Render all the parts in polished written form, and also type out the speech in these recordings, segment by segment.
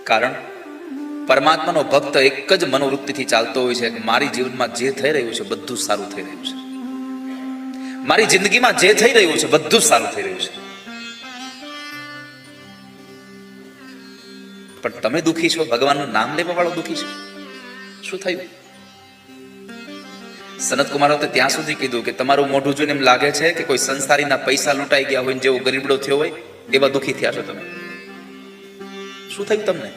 કારણ પરમાત્માનો ભક્ત એક જ મનોવૃત્તિથી ચાલતો હોય છે કે મારી જીવનમાં જે થઈ રહ્યું છે બધું સારું થઈ રહ્યું છે, મારી જિંદગીમાં જે થઈ રહ્યું છે બધું સારું થઈ રહ્યું છે. પણ તમે દુઃખી છો, ભગવાનનું નામ લેવા વાળો દુઃખી છે. શું થયું? સનત કુમારો તો ત્યાં સુધી કીધું કે તમારું મોઢું જોઈને એમ લાગે છે કે કોઈ સંસારીના પૈસા લૂંટાઈ ગયા હોય જેવો ગરીબડો થયો હોય એવા દુઃખી થયા છો તમે. શું થયું તમને?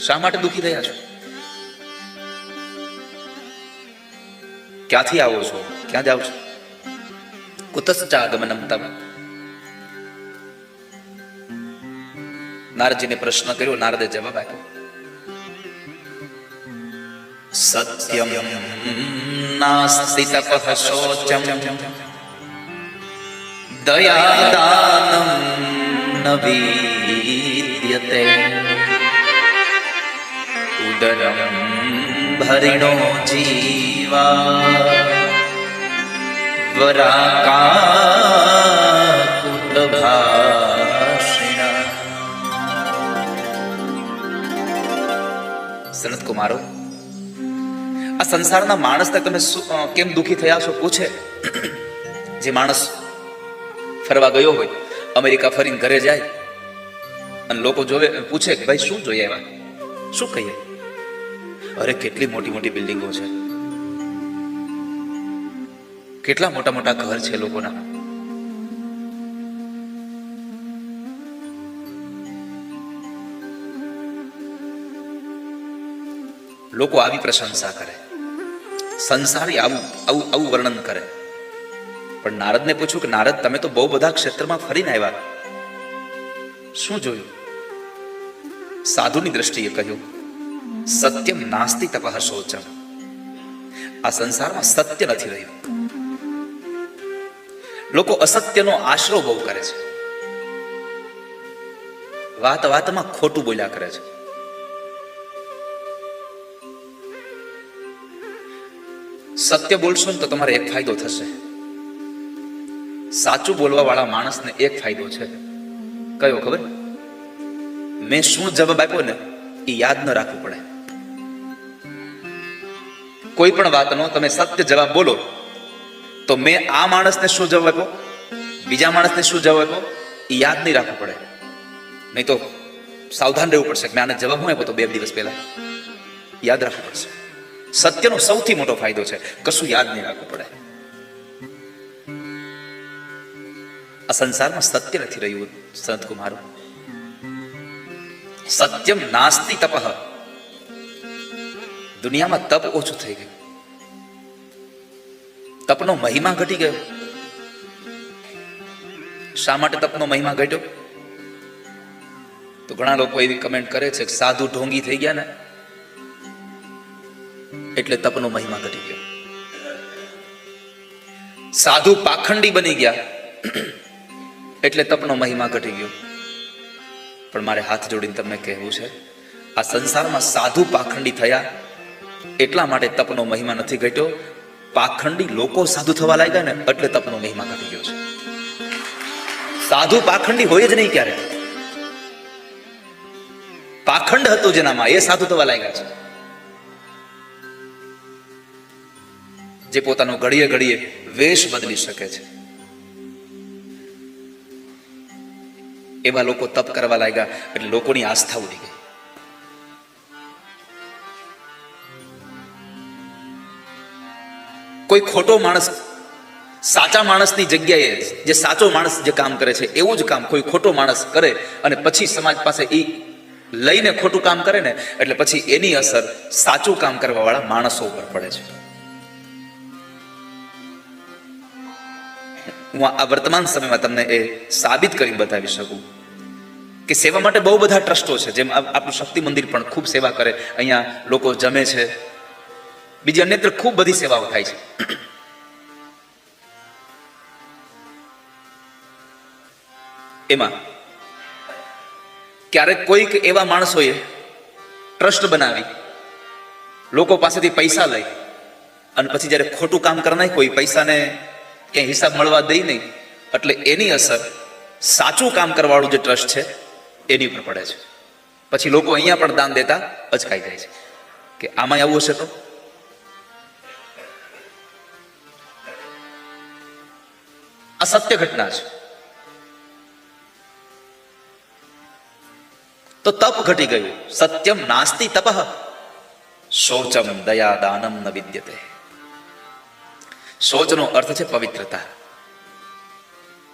શા માટે દુઃખી થયા છો? ક્યાંથી આવો છો? ક્યાં જાઓ છો? કુતશ્ચ આગમનમ તમ. નારદજીને પ્રશ્ન કર્યો, નારદે જવાબ આપ્યો, સત્યમ નાસ્તિ તપઃ શૌચમ દયાદાનમ ન વિદ્યતે ઉદરમ ભરિણો જીવા વરાકાકુટભાષિણા. સનત કુમારો, આ સંસારના માણસને તમે કેમ દુઃખી થયા છો પૂછે. જે માણસ ફરવા ગયો હોય, અમેરિકા ફરીને ઘરે જાય અને લોકો જોવે, પૂછે કે ભાઈ શું જોઈએ આવ્યા? શું કહીએ? અરે કેટલી મોટી મોટી બિલ્ડિંગો છે, કેટલા મોટા મોટા ઘર છે લોકોના. લોકો આવી પ્રશંસા કરે, સંસારી આવું આવું આવું વર્ણન કરે. પણ નારદને પૂછ્યું કે નારદ, તમે તો બહુ બધા ક્ષેત્રમાં ફરીને આવ્યા, શું જોયું? સાધુની દ્રષ્ટિએ કહ્યું, સત્યમ નાસ્તિ તપઃ શૌચમ. આ સંસારમાં સત્ય નથી રહ્યું. લોકો અસત્યનો આશરો બહુ કરે છે, વાત વાતમાં ખોટું બોલ્યા કરે છે. સત્ય બોલશો ને તો તમારે એક ફાયદો થશે. સાચું બોલવા વાળા માણસને એક ફાયદો છે. કયો ખબર? મેં શું જવાબ આપ્યો ને એ યાદ ન રાખવું પડે. કોઈ પણ વાતનો તમે સત્ય જવાબ બોલો તો મેં આ માણસને શું જવાબ આપ્યો, બીજા માણસને શું જવાબ આપ્યો, એ યાદ નહીં રાખવું પડે. નહીં તો સાવધાન રહેવું પડશે કે મેં આને જવાબ હું આપ્યો તો 2 દિવસ પહેલા. યાદ રાખવું પડશે. સત્યનો સૌથી મોટો ફાયદો છે, કશું યાદ નહીં રાખવું પડે. આ સંસારમાં સત્ય નથી રહ્યું સંત કુમારો. સત્યમ નાસ્તિ તપઃ. દુનિયામાં તપ ઓછું થઈ ગયું, તપનો મહિમા ઘટી ગયો. શા માટે તપનો મહિમા ઘટ્યો? તો ઘણા લોકો એવી કમેન્ટ કરે છે કે સાધુ ઢોંગી થઈ ગયા ને એટલે તપનો મહિમા ઘટી ગયો. સાધુ પાખંડી બની ગયા એટલે તપનો મહિમા ઘટી ગયો. પણ મારે હાથ જોડીને તમને કહેવું છે, આ સંસારમાં સાધુ પાખંડી થયા એટલા માટે તપનો મહિમા નથી ઘટ્યો. પાખંડી લોકો સાધુ થવા લાગ્યા ને એટલે તપનો મહિમા ઘટી ગયો છે. સાધુ પાખંડી હોય જ નહીં ક્યારે. પાખંડ હતું જેનામાં, એ સાધુ થવા લાગ્યા છે. જે પોતાનો ઘડીએ ઘડીએ વેશ બદલી શકે છે એવા લોકો તપ કરવા લાગ્યા એટલે લોકોની આસ્થા ઉડી ગઈ. કોઈ ખોટો માણસ સાચા માણસની જગ્યાએ, જે સાચો માણસ જે કામ કરે છે એવું જ કામ કોઈ ખોટો માણસ કરે અને પછી સમાજ પાસે એ લઈને ખોટું કામ કરે ને એટલે પછી એની અસર સાચું કામ કરવા વાળા માણસો ઉપર પડે છે. હું આ વર્તમાન સમયમાં તમને એ સાબિત કરી બતાવી શકું કે સેવા માટે બહુ બધા ટ્રસ્ટો છે. જેમ આપણું શક્તિ મંદિર પણ ખૂબ સેવા કરે, અહીંયા લોકો જમે છે, બીજી અન્યત્ર ખૂબ બધી સેવાઓ થાય છે. એમાં ક્યારેક કોઈક એવા માણસોએ ટ્રસ્ટ બનાવી લોકો પાસેથી પૈસા લઈ અને પછી જ્યારે ખોટું કામ કરી નાખ્યું, કોઈ પૈસાને ક્યાંય હિસાબ મળવા દઈ નહીં, એટલે એની અસર સાચું કામ કરવાવાળું જે ટ્રસ્ટ છે એની ઉપર પડે છે. પછી લોકો અહીંયા પણ દાન દેતા અચકાઈ જાય છે કે આમાં આવું હશે તો. આ સત્ય ઘટના છે. તો તપ ઘટી ગયું. સત્યમ નાસ્તિ તપઃ શૌચમ દયા દાનમ ન વિદ્યતે. શૌચનો અર્થ છે પવિત્રતા.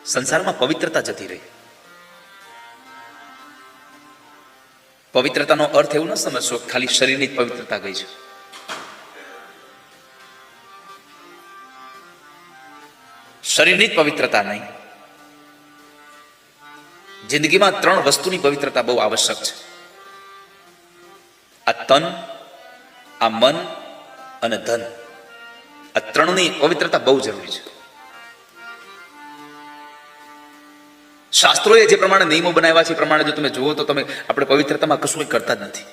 સંસારમાં પવિત્રતા જતી રહી. પવિત્રતાનો અર્થ એવું ન સમજશો ખાલી શરીરની જ પવિત્રતા ગઈ છે. શરીરની જ પવિત્રતા નહીં. જિંદગીમાં 3 વસ્તુની પવિત્રતા બહુ આવશ્યક છે. આ તન, આ મન અને ધન. આ 3ની પવિત્રતા બહુ જરૂરી છે. શાસ્ત્રોએ જે પ્રમાણે નિયમો બનાવ્યા છે એ પ્રમાણે જો તમે જુઓ તો તમે આપણે પવિત્રતામાં કશું કરતા જ નથી.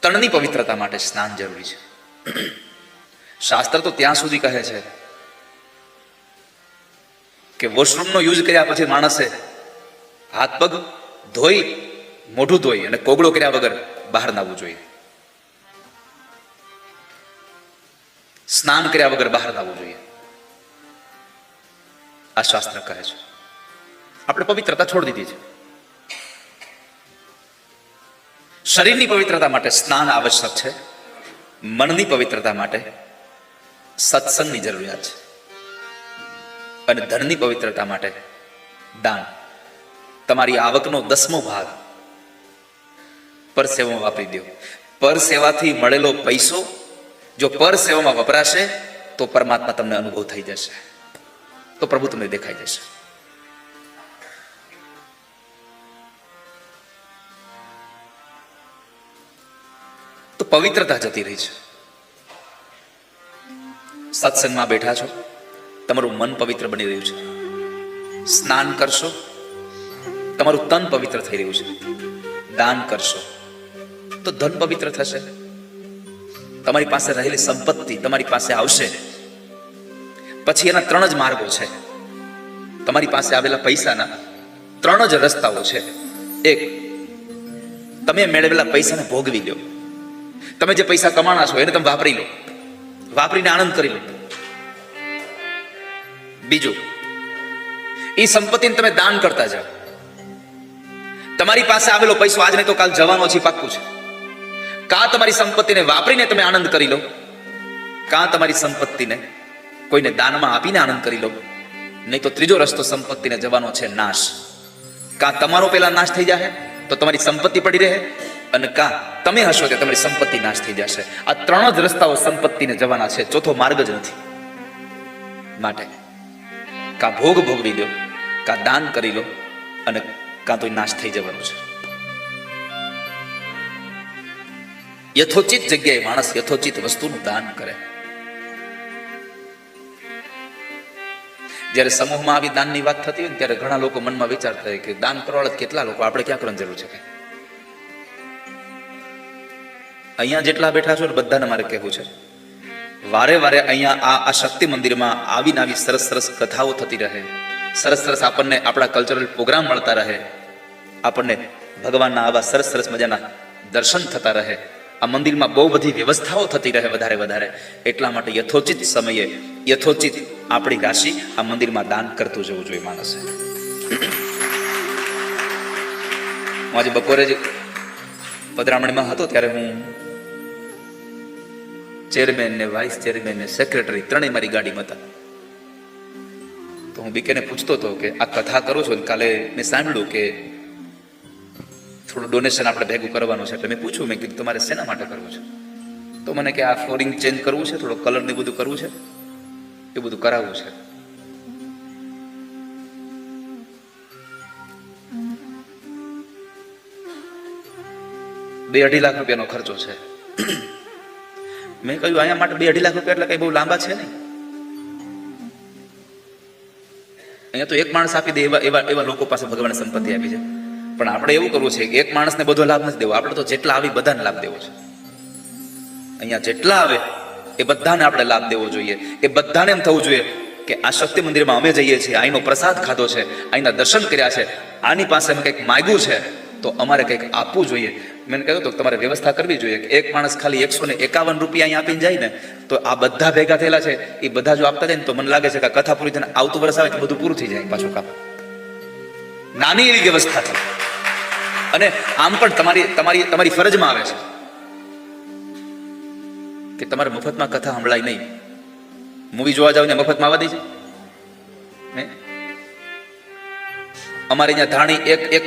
તણની પવિત્રતા માટે સ્નાન જરૂરી છે. શાસ્ત્ર તો ત્યાં સુધી કહે છે કે વોશરૂમનો યુઝ કર્યા પછી માણસે હાથ પગ ધોઈ, મોઢું ધોઈ અને કોગળો કર્યા વગર બહાર નાવવું જોઈએ. સ્નાન કર્યા વગર બહાર નાવવું જોઈએ. આ શાસ્ત્ર કહે છે. આપણે પવિત્રતા છોડી દીધી છે. શરીરની પવિત્રતા માટે સ્નાન આવશ્યક છે. મનની પવિત્રતા માટે સત્સંગની જરૂરિયાત છે. અને ધનની પવિત્રતા માટે દાન. તમારી આવકનો 10મો ભાગ પર સેવામાં વાપરી દો. પર સેવાથી મળેલો પૈસો જો પર સેવામાં વપરાશે તો પરમાત્મા તમને અનુભવ થઈ જશે, તો પ્રભુ તમને દેખાઈ જશે. તો પવિત્રતા જતી રહી છે. સત્સંગમાં બેઠા છો, તમારું મન પવિત્ર બની રહ્યું છે. સ્નાન કરશો, તમારું તન પવિત્ર થઈ રહ્યું છે. દાન કરશો તો ધન પવિત્ર થશે. તમારી પાસે રહેલી સંપત્તિ તમારી પાસે આવશે. પછી એના 3 જ માર્ગો છે. તમારી પાસે આવેલા પૈસાના 3 જ રસ્તાઓ છે. એક, તમે મેળવેલા પૈસાને ભોગવી લો. તમે જે પૈસા કમાણા છો એને તમે વાપરી લો, વાપરીને આનંદ કરી લો. બીજું, એ સંપત્તિને તમે દાન કરતા જાઓ. તમારી પાસે આવેલો પૈસો આજ નહીં તો કાલ જવાનો છે, પાક્કું છે. કાં તમારી સંપત્તિને વાપરીને તમે આનંદ કરી લો, કાં તમારી સંપત્તિને કોઈને દાનમાં આપીને આનંદ કરી લો. નહીં તો ત્રીજો રસ્તો સંપત્તિને જવાનો છે નાશ. કાં તમારો પેલા નાશ થઈ જાય તો તમારી સંપત્તિ પડી રહે, અને કાં તમે હશો કે તમારી સંપત્તિ નાશ થઈ જશે. આ 3 જ રસ્તાઓ સંપત્તિને જવાના છે. ચોથો માર્ગ જ નથી. માટે કાં ભોગ ભોગવી લો, કાં દાન કરી લો, અને કાં તો નાશ થઈ જવાનું છે. યથોચિત જગ્યાએ માણસ યથોચિત વસ્તુનું દાન કરે. જ્યારે સમૂહમાં આવી દાનની વાત થતી હોય ત્યારે ઘણા લોકો મનમાં વિચારતા હોય કે દાન કરવાળા કેટલા લોકો, આપણે ક્યાં કરવાની જરૂર છે. અહીંયા જેટલા બેઠા છો બધાને મારે કહેવું છે, વારે વારે અહીંયા આ શક્તિ મંદિરમાં આવીને આવી સરસ સરસ કથાઓ થતી રહે, સરસ સરસ આપણને આપણા કલ્ચરલ પ્રોગ્રામ મળતા રહે, આપણને ભગવાનના આવા સરસ સરસ મજાના દર્શન થતા રહે, આ મંદિરમાં બહુ બધી વ્યવસ્થાઓ થતી રહે વધારે વધારે. એટલા માટે યથોચિત સમયે યથોચિત આપણી રાશિ આ મંદિરમાં દાન કરતું જવું જોઈએ માણસે. હું આજે બપોરે જ પધરામણીમાં હતો ત્યારે હું ચેરમેન ને વાઇસ ચેરમેન ને સેક્રેટરી ત્રણેય મારી ગાડીમાં હતા. તો હું બીકેને પૂછતો હતો કે આ કથા કરો છો, કાલે મેં સાંભળ્યું કે થોડું ડોનેશન આપણે ભેગું કરવાનું છે. એટલે મેં પૂછ્યું, મેં કીધું તમારે શેના માટે કરવું છે? તો મને કે આ ફ્લોરિંગ ચેન્જ કરવું છે, થોડો કલર ને બધું કરવું છે, એ બધું કરાવવું છે. $2-2.5 લાખ રૂપિયાનો ખર્ચો છે. મેં કહ્યું અહીંયા માટે 2-2.5 લાખ રૂપિયા એટલે કઈ બહુ લાંબા છે નહીં. અહીંયા તો એક માણસ આપી દે એવા લોકો પાસે ભગવાને સંપત્તિ આપી છે. પણ આપણે એવું કરવું છે કે એક માણસને બધો લાભ નથી દેવો, આપણે તો જેટલા આવી બધાને લાભ દેવો છે. અહીંયા જેટલા આવે એ બધાને આપણે લાભ દેવો જોઈએ. એ બધાને એમ થવું જોઈએ કે આ શક્તિ મંદિરમાં અમે જઈએ છીએ, અહીંનો પ્રસાદ ખાધો છે, અહીંના દર્શન કર્યા છે, આની પાસે અમે કંઈક માગ્યું છે તો અમારે કંઈક આપવું જોઈએ. મેં કહ્યું તો તમારે વ્યવસ્થા કરવી જોઈએ કે એક માણસ ખાલી 151 રૂપિયા અહીં આપીને જાય ને તો આ બધા ભેગા થયેલા છે એ બધા જો આપતા જાય ને તો મને લાગે છે કે કથા પૂરી થઈને આવતું વર્ષ આવે તો બધું પૂરું થઈ જાય પાછું કામ. નાની એવી વ્યવસ્થા છે અને આમ પણ તમારી ફરજમાં આવે છે કે તમારે મફતમાં કથા સંભળાય નહીં. મૂવી જોવા જાવ ને મફતમાં આવવા દે છે. અમારે અહીંયા ધાણી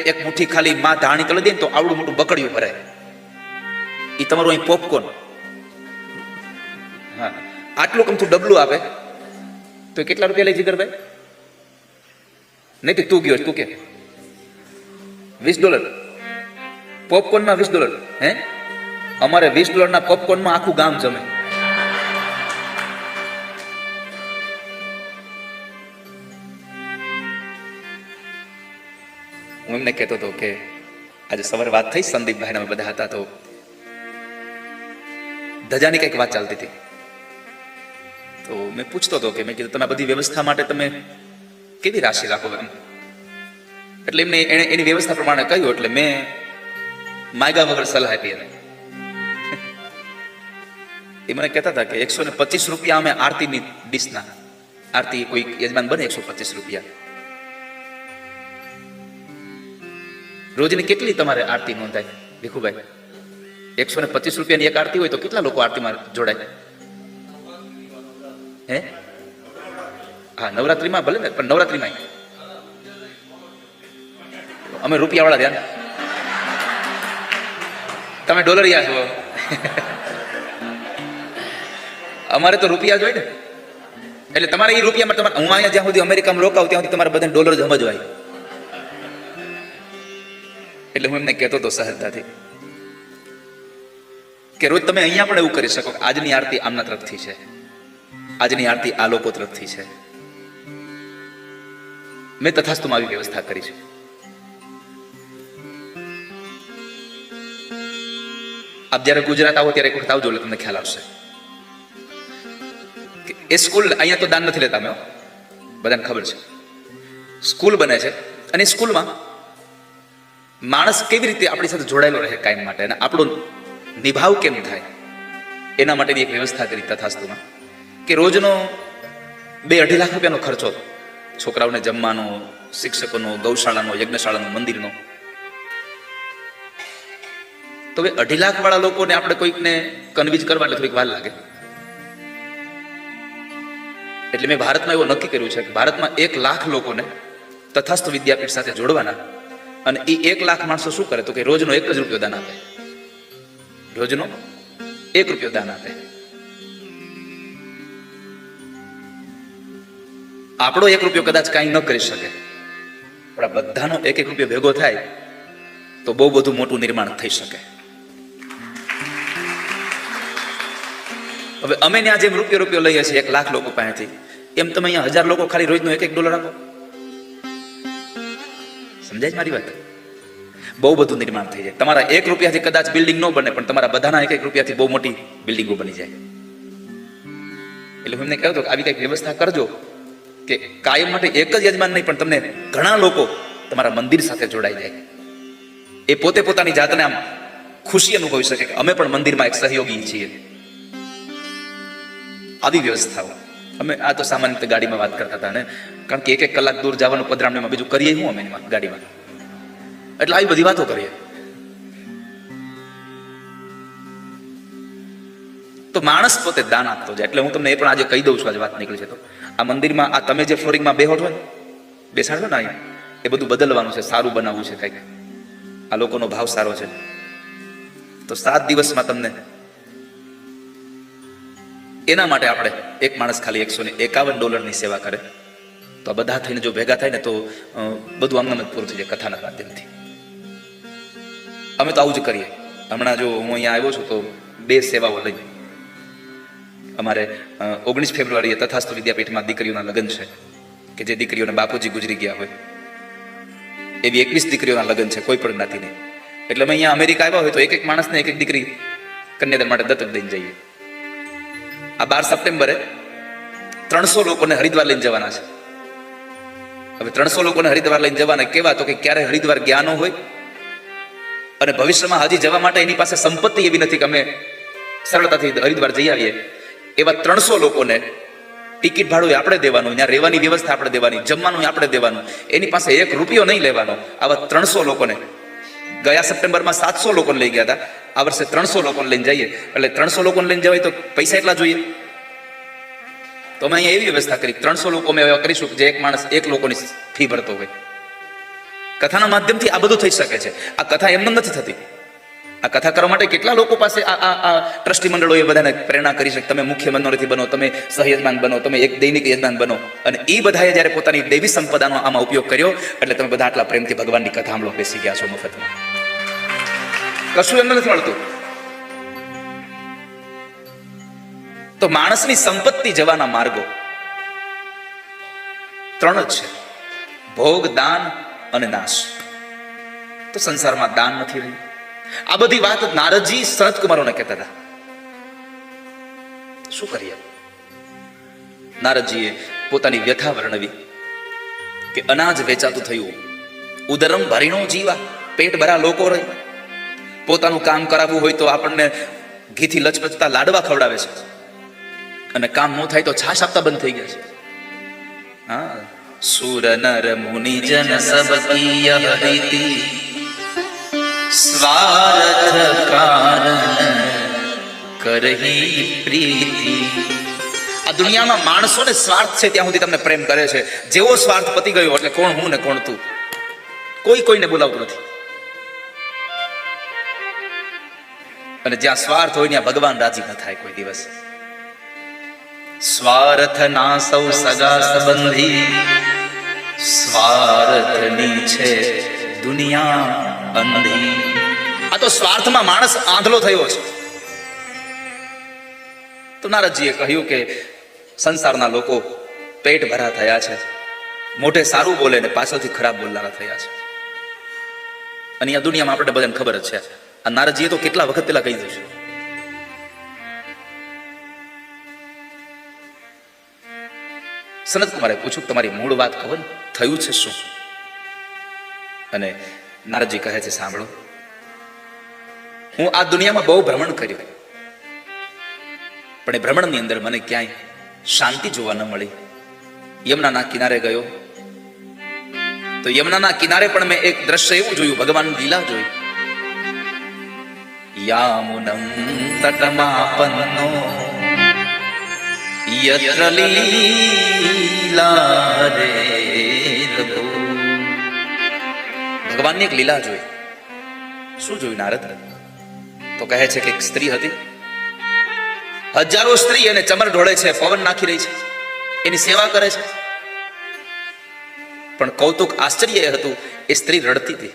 એક મુઠ્ઠી ખાલી માં ધાણી કરી દે ને તો આવડું મોટું બકડિયું ભરાય. એ તમારું અહીં પોપકોર્ન, હા આટલું કમથું ડબલું આપે તો કેટલા રૂપિયા લે જીગરભાઈ? નહીં તું ગયો તું કે $20 પોપકોર્નમાં $20. હે અમારે $20 ના પોપકોર્નમાં આખું ગામ જમે. હું એમને કહેતો હતો કે આજે સવારે વાત થઈ સંદીપભાઈ અમે બધા હતા તો ધજાની કઈક વાત ચાલતી હતી તો મેં પૂછતો હતો કે મેં કીધું તમે બધી વ્યવસ્થા માટે તમે કેવી રાશિ રાખો એમ. એટલે એમને એની વ્યવસ્થા પ્રમાણે કહ્યું એટલે મેં માગ્યા વગર સલાહ આપી એને. એ મને કહેતા હતા કે 125 રૂપિયા અમે આરતીની ડીશના, આરતી કોઈ યજમાન બને 125 રૂપિયા. રોજની કેટલી તમારે આરતી નોંધાય ભીખુભાઈ? 125 રૂપિયાની એક આરતી હોય તો કેટલા લોકો આરતીમાં જોડાય? હે હા નવરાત્રીમાં ભલે ને, પણ નવરાત્રીમાં અમે રૂપિયા વાળા ધ્યાન, તમે ડોલરિયા છો. અમારે તો રૂપિયા જ હોય ને. એટલે તમારે એ રૂપિયામાં તમારે, હું અહીંયા જ્યાં સુધી અમેરિકામાં રોકાવું ત્યાં સુધી તમારે બધાને ડોલર જ સમજવાય. એટલે હું એમને કહેતો હતો સહજતાથી કે રોજ તમે અહીંયા પણ એવું કરી શકો કે આજની આરતી આમના તરફથી છે, આજની આરતી આ લોકો તરફથી છે. મેં તથાસ્તુમાં આવી વ્યવસ્થા કરી છે. આપ જયારે ગુજરાત આવો ત્યારે એક વખત આવજો એટલે તમને ખ્યાલ આવશે. એ સ્કૂલ અહીંયા તો દાન નથી લેતા અમે, બધાને ખબર છે. સ્કૂલ બને છે અને સ્કૂલમાં માણસ કેવી રીતે આપણી સાથે જોડાયેલો રહે કાયમ માટે અને આપણો નિભાવ કેમ થાય એના માટેની એક વ્યવસ્થા કરી તથાસ્તુમાં કે રોજનો 2-2.5 લાખ રૂપિયાનો ખર્ચો છોકરાઓને જમવાનો, શિક્ષકોનો, ગૌશાળાનો, યજ્ઞશાળાનો, મંદિરનો. તો 2.5 લાખ વાળા લોકોને આપણે કોઈકને કન્વિન્સ કરવા એટલે થોડીક વાર લાગે. એટલે મેં ભારતમાં એવું નક્કી કર્યું છે કે ભારતમાં 1 લાખ લોકોને તથાસ્તુ વિદ્યાપીઠ સાથે જોડવાના અને એ 1 લાખ માણસો શું કરે તો કે રોજનો 1 જ રૂપિયો દાન આપે. રોજનો 1 રૂપિયો દાન આપે. આપણો 1 રૂપિયો કદાચ કાંઈ ન કરી શકે પણ આ બધાનો 1-1 રૂપિયો ભેગો થાય તો બહુ બધું મોટું નિર્માણ થઈ શકે. હવે અમે ત્યાં જેમ રૂપિયો લઈએ છીએ 1 લાખ લોકો પાસેથી, એમ તમે અહીંયા 1000 લોકો ખાલી રોજનો $1 આપો. સમજાય મારી વાત? બહુ બધું નિર્માણ થઈ જાય. તમારા 1 રૂપિયાથી કદાચ બિલ્ડિંગ ન બને પણ તમારા બધાના 1-1 રૂપિયાથી બહુ મોટી બિલ્ડિંગો બની જાય. એટલે હું એમને કહ્યું કે આવી કંઈક વ્યવસ્થા કરજો કે કાયમ માટે એક જ યજમાન નહીં પણ તમને ઘણા લોકો તમારા મંદિર સાથે જોડાઈ જાય. એ પોતે પોતાની જાતને આમ ખુશી અનુભવી શકે કે અમે પણ મંદિરમાં એક સહયોગી છીએ. આવી વ્યવસ્થાઓ અમે આ તો સામાન્ય ગાડીમાં વાત કરતા હતા ને, કારણ કે 1-1 કલાક દૂર જવાનું પધરામણીમાં બીજું કરીએ હું અમે એમાં ગાડીમાં, એટલે આવી બધી વાતો કરીએ. તો માણસ પોતે દાન આપતો જાય. એટલે હું તમને એ પણ આજે કહી દઉં છું, આજે વાત નીકળી છે તો આ મંદિરમાં આ તમે જે ફ્લોરિંગમાં બેહોઠો ને બેસાડો ને અહીંયા, એ બધું બદલવાનું છે, સારું બનાવવું છે કંઈક. આ લોકોનો ભાવ સારો છે તો 7 દિવસમાં તમને એના માટે આપણે એક માણસ ખાલી $151 સેવા કરે તો આ બધા થઈને જો ભેગા થાય ને તો બધું આમ પૂરું થઈ જાય કથાના માધ્યમથી. અમે તો આવું જ કરીએ. હમણાં જો હું અહીંયા આવ્યો છું તો 2 સેવાઓ લઈ. અમારે 19 ફેબ્રુઆરીએ તથાસ્તુ વિદ્યાપીઠમાં દીકરીઓના લગ્ન છે કે જે દીકરીઓને બાપુજી ગુજરી ગયા હોય એવી 21 દીકરીઓના લગ્ન છે, કોઈ પણ જ્ઞાતિની. એટલે અમે અહીંયા અમેરિકા આવ્યા હોય તો એક માણસને એક દીકરી કન્યાદાન માટે દત્તક દઈને જઈએ. આ 12 સપ્ટેમ્બરે 300 લોકોને હરિદ્વાર લઈને જવાના છે. હવે 300 લોકોને હરિદ્વાર લઈને જવાના કેવા, તો કે ક્યારે હરિદ્વાર ગયા ન હોય અને ભવિષ્યમાં હજી જવા માટે એની પાસે સંપત્તિ એવી નથી કે અમે સરળતાથી હરિદ્વાર જઈ આવીએ. એવા 300 લોકોને ટિકિટ ભાડું આપણે દેવાનું, ત્યાં રહેવાની વ્યવસ્થા આપણે દેવાની, જમવાનું આપણે દેવાનું, એની પાસે 1 રૂપિયો નહીં લેવાનો. આવા 300 લોકોને ગયા સપ્ટેમ્બરમાં 700 લોકોને લઈ ગયા હતા, આ વર્ષે 300 લોકોને લઈને જઈએ. એટલે 300 લોકોને લઈને જવાય તો પૈસા એટલા જોઈએ. તો અમે અહીંયા એવી વ્યવસ્થા કરી, 300 લોકો અમે એવા કરીશું જે એક માણસ 1 લોકોની ફી ભરતો હોય. કથાના માધ્યમથી આ બધું થઈ શકે છે. આ કથા એમને નથી થતી. આ કથા કરવા માટે કેટલા લોકો પાસે આ ટ્રસ્ટી મંડળો એ બધાને પ્રેરણા કરી શકે. તમે મુખ્ય મનોરથી બનો, તમે સહયજમાન બનો, તમે એક દૈનિક યજમાન બનો. અને એ બધાએ જ્યારે પોતાની દૈવી સંપદાનો આમાં ઉપયોગ કર્યો એટલે તમે બધા આટલા પ્રેમથી ભગવાનની કથા સાંભળો બેસી ગયા છો મફતમાં. કશું એમને નથી મળતું. તો માણસની સંપત્તિ જવાના માર્ગો 3 જ છે: ભોગ, દાન અને નાશ. તો સંસારમાં દાન નથી રહ્યું. આ બધી વાત નારદજી સનત કુમારોને કહેતા હતા. શું કરીએ? નારદજીએ પોતાની વ્યથા વર્ણવી કે અનાજ વેચાતું થયું, ઉદરમ ભરીણો જીવા, પેટ ભરા લોકો રહે. પોતાનું કામ કરાવવું હોય તો આપણને ઘીથી લચપચતા લાડવા ખવડાવે છે, અને કામ ન થાય તો છાશ આપતા બંધ થઈ ગયા છે. હા, સુર નર મુનિ જન સબ કી હરિતિ સ્વાર્થ કારણ કરહી પ્રીતિ. આ દુનિયામાં માણસોને સ્વાર્થ છે ત્યાં સુધી તમને પ્રેમ કરે છે. જેવો સ્વાર્થ પતી ગયો એટલે કોણ હું ને કોણ તું, કોઈ કોઈને બોલાવતું નથી. અને જ્યાં સ્વાર્થ હોય ત્યાં ભગવાન રાજી ન થાય કોઈ દિવસ. સ્વાર્થ ના સૌ સગા સંબંધી, સ્વાર્થની છે દુનિયા અંધી. આ તો સ્વાર્થમાં માણસ આંધળો થયો છે. તો નારદજીએ કહ્યું કે સંસારના લોકો પેટ ભરા થયા છે, મોઢે સારું બોલે ને પાછળથી ખરાબ બોલનારા થયા છે. અને આ દુનિયામાં આપણે બધાને ખબર જ છે. આ નારદજીએ તો કેટલા વખત પેલા કહી દીધું છે. સનત કુમારે પૂછ્યું, તમારી મૂળ વાત કહો ને, થયું છે શું? અને નારદજી કહે છે, સાંભળો, હું આ દુનિયામાં બહુ ભ્રમણ કર્યું, પણ એ ભ્રમણની અંદર મને ક્યાંય શાંતિ જોવા ન મળી. યમુનાના કિનારે ગયો તો યમુનાના કિનારે પણ મેં એક દ્રશ્ય એવું જોયું, ભગવાન લીલા જોઈ. યામુનમ તટમાપન્નો યત્ર લીલા રે. ભગવાનની એક લીલા જોઈ. શું જોયું નારદ? તો કહે છે કે એક સ્ત્રી હતી, હજારો સ્ત્રી એને ચમર ઢોળે છે, પવન નાખી રહી છે, એની સેવા કરે છે. પણ કૌતુક આશ્ચર્ય એ હતું, એ સ્ત્રી રડતી હતી.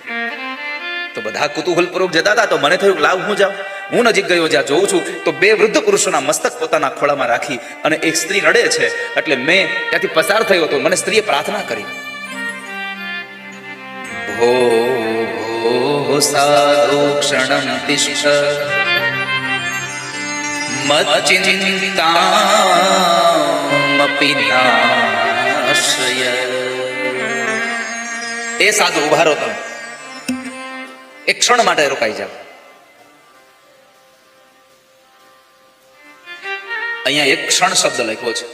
તો બધા કુતૂહલપૂર્વક જતા હતા. તો મને થયું લાવ હું જાઉં. હું નજીક ગયો, જ્યાં જોઉં છું તો 2 વૃદ્ધ પુરુષોના મસ્તક પોતાના ખોળામાં રાખી અને એક સ્ત્રી રડે છે. એટલે મેં ત્યાંથી પસાર થયો તો મને સ્ત્રીએ પ્રાર્થના કરી, ભો સાધુ ક્ષણમ તિષ્ઠ મચ્ચિંતામપિ નાશય. એ સાધુ ઉભા રહો, તમે એક ક્ષણ માટે રોકાઈ જાઓ. અહીંયા એક ક્ષણ શબ્દ લખ્યો છે.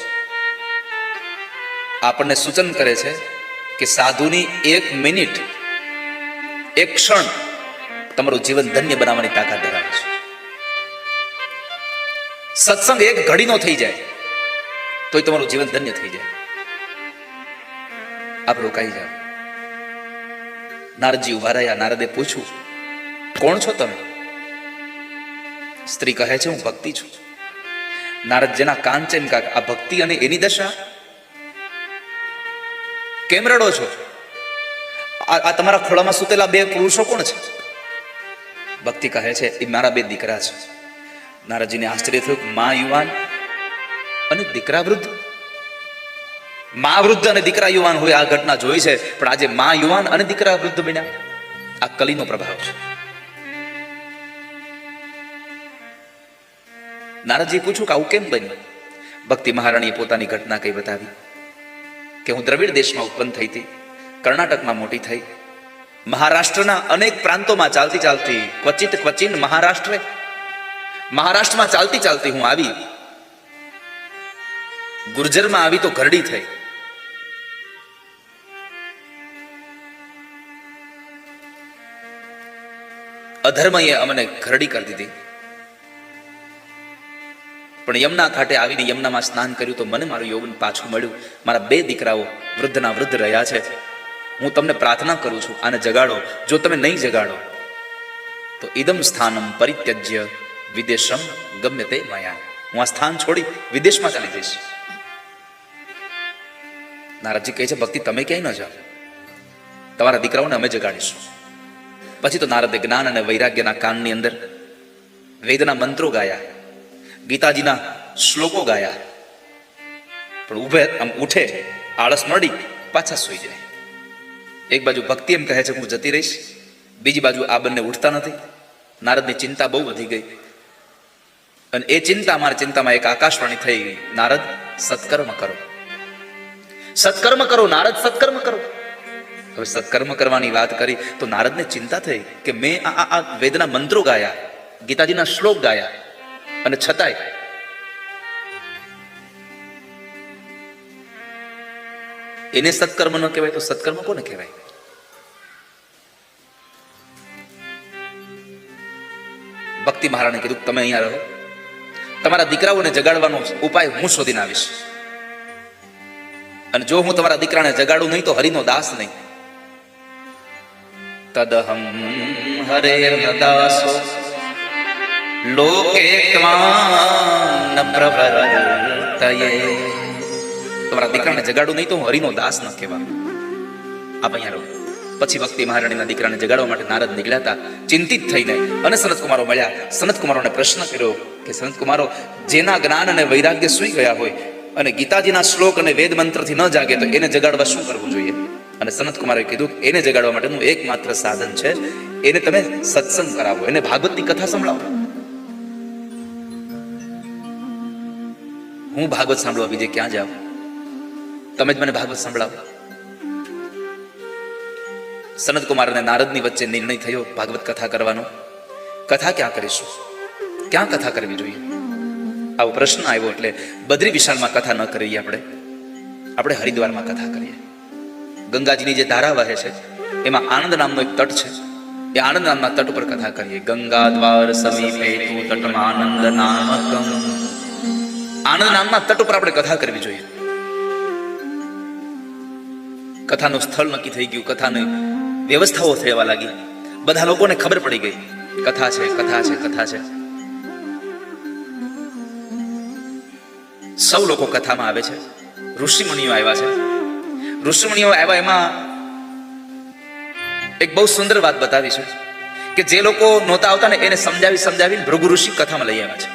આપણને સૂચન કરે છે કે સાધુની 1 મિનિટ, એક ક્ષણ તમારું જીવન ધન્ય બનાવવાની તાકાત ધરાવે છે. સત્સંગ 1 ઘડીનો થઈ જાય તોય તમારું જીવન ધન્ય થઈ જાય. આપ રોકાઈ જાઓ. નારદજી ઉભા રહ્યા. નારદે પૂછ્યું, કોણ છો તમે? સ્ત્રી કહે છે, હું ભક્તિ છું. નારદજીના કાન છે એમ કે આ ભક્તિ અને એની દશા, કેમ રડો છો? આ તમારા ખોળામાં સૂતેલા 2 પુરુષો કોણ છે? ભક્તિ કહે છે, એ મારા 2 દીકરા છે. નારદજીને આશ્ચર્ય થયું, માં યુવાન અને દીકરા વૃદ્ધ. મા વૃદ્ધ અને દીકરા યુવાન હોય આ ઘટના જોઈ છે, પણ આજે મા યુવાન અને દીકરા વૃદ્ધ બન્યા. આ કલીનો પ્રભાવ છે. નારદજી પૂછું કે આવું કેમ બન્યું? ભક્તિ મહારાણીએ પોતાની ઘટના કઈ બતાવી કે હું દ્રવિડ દેશમાં ઉત્પન્ન થઈ હતી, કર્ણાટકમાં મોટી થઈ, મહારાષ્ટ્રના અનેક પ્રાંતોમાં ચાલતી ચાલતી ક્વચિત મહારાષ્ટ્રમાં ચાલતી ચાલતી હું આવી, ગુર્જરમાં આવી તો ઘરડી થઈ. અધર્મએ અમને ઘરડી કરી દીધી. પણ યમુના ઘાટે આવીને યમુનામાં સ્નાન કર્યું તો મને મારું યૌવન પાછું મળ્યું. મારા 2 દીકરાઓ વૃદ્ધના વૃદ્ધ રહ્યા છે. હું તમને પ્રાર્થના કરું છું, આને જગાડો. જો તમે નહીં જગાડો તો ઇદમ સ્થાનમ પરિત્યજ્ય વિદેશમ ગમ્યતે મયા, હું આ સ્થાન છોડી વિદેશમાં ચાલી જઈશ. નારદજી કહે છે, ભક્તિ તમે ક્યાંય ન જાઓ, તમારા દીકરાઓને અમે જગાડીશું. પછી તો નારદે જ્ઞાન અને વૈરાગ્યના કાનની અંદર વેદના મંત્રો ગાયા, ગીતાજીના શ્લોકો ગાયા. પણ ઉઠે આળસ મળી પાછા સુઈ જાય. એક બાજુ ભક્તિ એમ કહે છે હું જતી રહીશ, બીજી બાજુ આ બંને ઉઠતા નથી. નારદની ચિંતા બહુ વધી ગઈ. અને એ મારી ચિંતામાં એક આકાશવાણી થઈ ગઈ, નારદ સત્કર્મ કરો, સત્કર્મ કરો, નારદ સત્કર્મ કરો. હવે સત્કર્મ કરવાની વાત કરી તો નારદને ચિંતા થઈ કે મેં આ વેદના મંત્રો ગાયા, ગીતાજીના શ્લોક ગાયા, અને છતાંય એને સત્કર્મ ન કહેવાય તો સત્કર્મ કોને કહેવાય? ભક્તિ મહારાણે કીધું તમે અહીંયા રહો, તમારા દીકરાઓને જગાડવાનો ઉપાય હું શોધીને આવીશ. અને જો હું તમારા દીકરાને જગાડું નહીં તો હરિનો દાસ નહીં. તદહમ હરેર દાસો લોકે ત્વાન પ્રવર્તયે. તમારા દીકરાને જગાડું નહીં તો હું હરિનો દાસ ન કહેવા. આપ અહીંયા રહો. પછી ભક્તિ મહારાણીના દીકરાને જગાડવા માટે નારદ નીકળ્યા હતા, ચિંતિત થઈને. અને સનતકુમારો મળ્યા. સનતકુમારોને પ્રશ્ન કર્યો કે સનતકુમારો, જેના જ્ઞાન અને વૈરાગ્ય સુઈ ગયા હોય અને ગીતાજીના શ્લોક અને વેદ મંત્રથી ન જાગે તો એને જગાડવા શું કરવું જોઈએ? અને સનતકુમારે કીધું એને જગાડવા માટેનું એકમાત્ર સાધન છે, એને તમે સત્સંગ કરાવો, એને ભાગવતની કથા સંભળાવો. હું ભાગવત સાંભળવા બીજે ક્યાં જાઉં? તમે જ મને ભાગવત સંભળાવો. સનતકુમાર અને નારદની વચ્ચે નિર્ણય થયો ભાગવત કથા કરવાનો. કથા ક્યાં કરીશું? ક્યાં કથા કરવી જોઈએ? આવો પ્રશ્ન આવ્યો એટલે બદ્રી વિશાળમાં કથા ન કરીએ, આપણે હરિદ્વારમાં કથા કરીએ. ગંગાજીની જે ધારા વહે છે એમાં આનંદ નામનો એક તટ છે, એ આનંદ નામના તટ ઉપર કથા કરીએ. ગંગા દ્વાર સમીપે તુ તટમાં આનંદ નામકમ. આનંદ નામના તટ ઉપર આપણે કથા કરવી જોઈએ. કથાનું સ્થળ નક્કી થઈ ગયું, કથાની વ્યવસ્થાઓ થવા લાગી. બધા લોકોને ખબર પડી ગઈ કથા છે, કથા છે, કથા છે. સૌ લોકો કથામાં આવે છે. ઋષિમુનિઓ આવ્યા છે. ઋષિમુનિઓ આવ્યા એમાં એક બહુ સુંદર વાત બતાવી છે કે જે લોકો નહોતા આવતા ને એને સમજાવીને ભૃગુ ઋષિ કથામાં લઈ આવ્યા છે.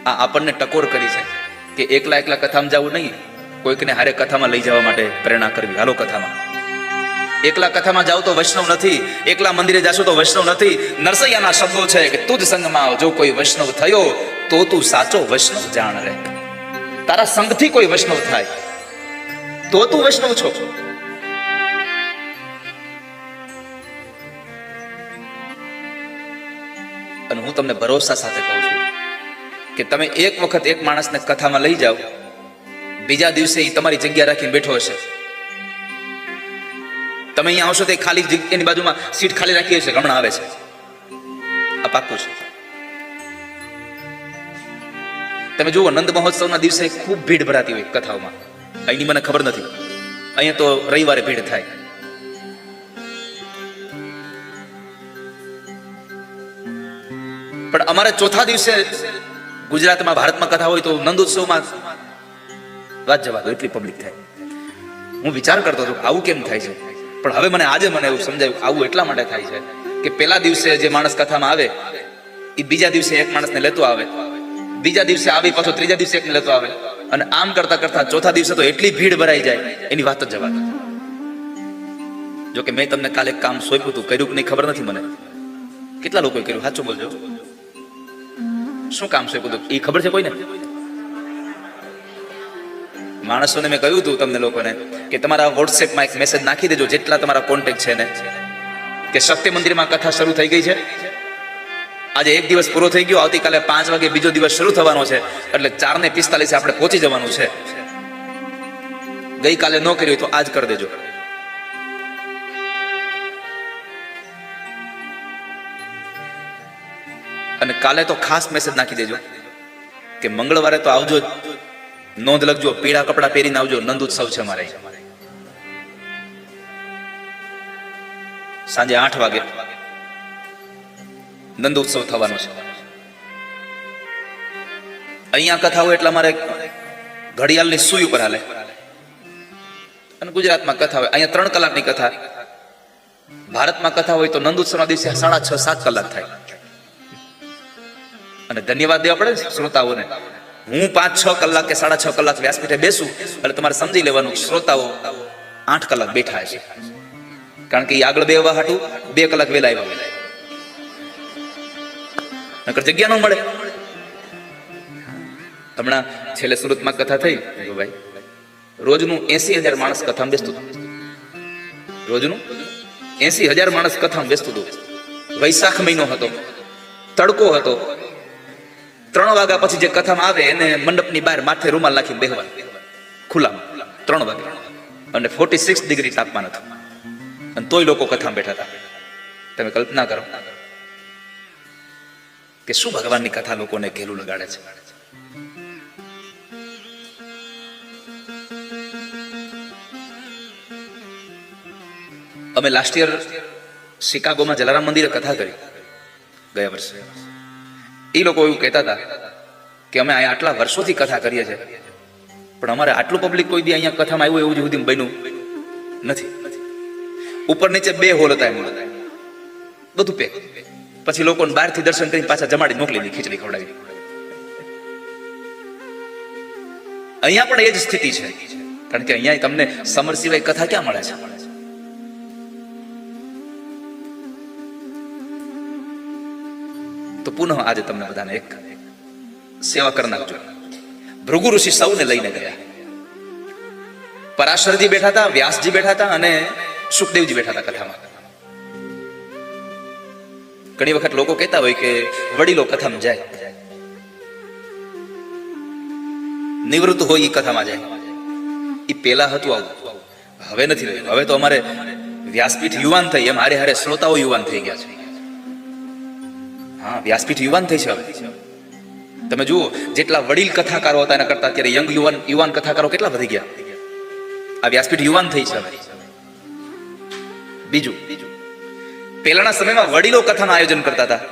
આ આપણને ટકોર કરી છે કે એકલા કથામાં જવું નહીં, કોઈકને હારે કથામાં લઈ જવા માટે પ્રેરણા કરવી. હાલો કથામાં. એકલા કથામાં જાવ તો વૈષ્ણવ નથી, એકલા મંદિરે જાશો તો વૈષ્ણવ નથી. નરસૈયાના શબ્દો છે કે તુજ સંગમાં જો કોઈ વૈષ્ણવ થયો તો તું સાચો વૈષ્ણવ જાણ રે. તારા સંગથી કોઈ વૈષ્ણવ થાય તો તું વૈષ્ણવ છો. અને હું તમને ભરોસા સાથે કહું છું કે તમે એક વખત એક માણસને કથામાં લઈ જાઓ, બીજા દિવસે એ તમારી જગ્યા રાખીને બેઠો હશે. તમે અહીંયા આવશો તો ખાલી એની બાજુમાં સીટ ખાલી રાખી હશે, હમણાં આવે છે. આ પાક્કું છે. તમે જુઓ, નંદ મહોત્સવના દિવસે ખૂબ ભીડ ભરાતી હોય કથાઓમાં. અહીંની મને ખબર નથી, અહીંયા તો રવિવારે ભીડ થાય. પણ અમારે ચોથા દિવસે ગુજરાતમાં, ભારતમાં કથા હોય તો નંદોત્સવમાં વાત જવા દો, એટલી પબ્લિક થાય. હું વિચાર કરતો હતો આવું કેમ થાય છે, પણ હવે આજે મને એવું સમજાયું આવું એટલા માટે થાય છે કે પેલા દિવસે જે માણસ કથામાં આવે એ બીજા દિવસે એક માણસને લેતો આવે, બીજા દિવસે આવી પાછો ત્રીજા દિવસે એકને લેતો આવે, અને આમ કરતા કરતા ચોથા દિવસે તો એટલી ભીડ ભરાઈ જાય એની વાત જ જવા દો. જો કે મેં તમને કાલે એક કામ સોંપ્યું હતું, કર્યું કે નહીં ખબર નથી મને. કેટલા લોકોએ કર્યું? સાચું બોલજો. શું કામ સોંપ્યું હતું એ ખબર છે કોઈને? માણસોને મેં કહ્યું હતું તમને લોકોને કે તમારા વોટ્સએપમાં એક મેસેજ નાખી દેજો, જેટલા તમારા કોન્ટેક્ટ છે ને, કે શક્તિ મંદિરમાં કથા શરૂ થઈ ગઈ છે. આજે એક દિવસ પૂરો થઈ ગયો, આવતીકાલે 5 વાગે બીજો દિવસ શરૂ થવાનો છે, એટલે 4:45 આપણે પહોંચી જવાનું છે. ગઈકાલે ન કર્યું તો આજ કરી દેજો. અને કાલે તો ખાસ મેસેજ નાખી દેજો કે મંગળવારે તો આવજો, નોંધ લખજો, પીળા કપડા પહેરીને આવજો, નંદ ઉત્સવ છે મારે. સાંજે 8 વાગે નંદ ઉત્સવ થવાનો છે. અહીંયા કથા હોય એટલે અમારે ઘડિયાળની સુઈ ઉપર હાલે. અને ગુજરાતમાં કથા હોય અહીંયા 3 કલાકની કથા. ભારતમાં કથા હોય તો નંદ ઉત્સવના દિવસે 6.5-7 કલાક થાય. અને ધન્યવાદ દેવા પડે શ્રોતાઓને. હું 5-6 કલાક કે 6.5 કલાક વ્યાસપીઠે બેસું એટલે તમારે સમજી લેવાનું શ્રોતાઓ 8 કલાક બેઠા છે, કારણ કે એ આગળ બેહવા હાટું 2 કલાક વહેલા આવ્યા, નકર જગ્યા ન મળે. હમણાં છેલ્લે સુરતમાં કથા થઈ ભાઈ, રોજનું 80,000 માણસ કથામાં બેસતું હતું. રોજનું 80,000 માણસ કથામાં બેસતું હતું. વૈશાખ મહિનો હતો, તડકો હતો. 3 વાગ્યા પછી જે કથામાં આવે એને મંડપની બહાર માથે રૂમાલ નાખીને બેહવાનું ખુલ્લામાં 3 વાગે, અને 46 ડિગ્રી તાપમાન હતું, અને તોય લોકો કથામાં બેઠા હતા. તમે કલ્પના કરો કે શું ભગવાનની કથા લોકોને ઘેલું લગાડે છે. અમે લાસ્ટ યર શિકાગોમાં જલારામ મંદિરે કથા કરી ગયા વર્ષે. એ લોકો એવું કહેતા હતા કે અમે અહીંયા આટલા વર્ષોથી કથા કરીએ છીએ, પણ અમારે આટલું પબ્લિક કોઈ દી અહીંયા કથામાં આવ્યું એવું સુધી બન્યું નથી. ઉપર નીચે 2 હોલ હતા, એમાં બધું પેક. પછી લોકોને બહારથી દર્શન કરીને પાછા જમાડી મોકલી દી, ખીચડી ખવડાવી. અહીંયા પણ એ જ સ્થિતિ છે, કારણ કે અહીંયા તમને સમર સિવાય કથા ક્યાં મળે છે. તો પુનઃ આજે તમને બધાને એક સેવા કરી નાખજો. ભૃગુ ઋષિ સૌને લઈને ગયા. પરાશરજી બેઠા હતા, વ્યાસજી બેઠા હતા, અને સુખદેવજી બેઠા હતા કથામાં. ઘણી વખત લોકો કહેતા હોય કે વડીલો કથામાં જાય, નિવૃત્ત હોય એ કથામાં જાય. એ પેલા હતું આવું, હવે નથી રહ્યું. હવે તો અમારે વ્યાસપીઠ યુવાન થઈ એમ હારે હારે શ્રોતાઓ યુવાન થઈ ગયા છે. હા, વ્યાસપીઠ યુવાન થઈ છે હવે. તમે જુઓ, જેટલા વડીલ કથાકારો હતા એના કરતા અત્યારે યંગ યુવાન કથાકારો કેટલા વધી ગયા. આ વ્યાસપીઠ યુવાન થઈ છે હવે. બીજું, પહેલાના સમયમાં વડીલો કથાનું આયોજન કરતા હતા.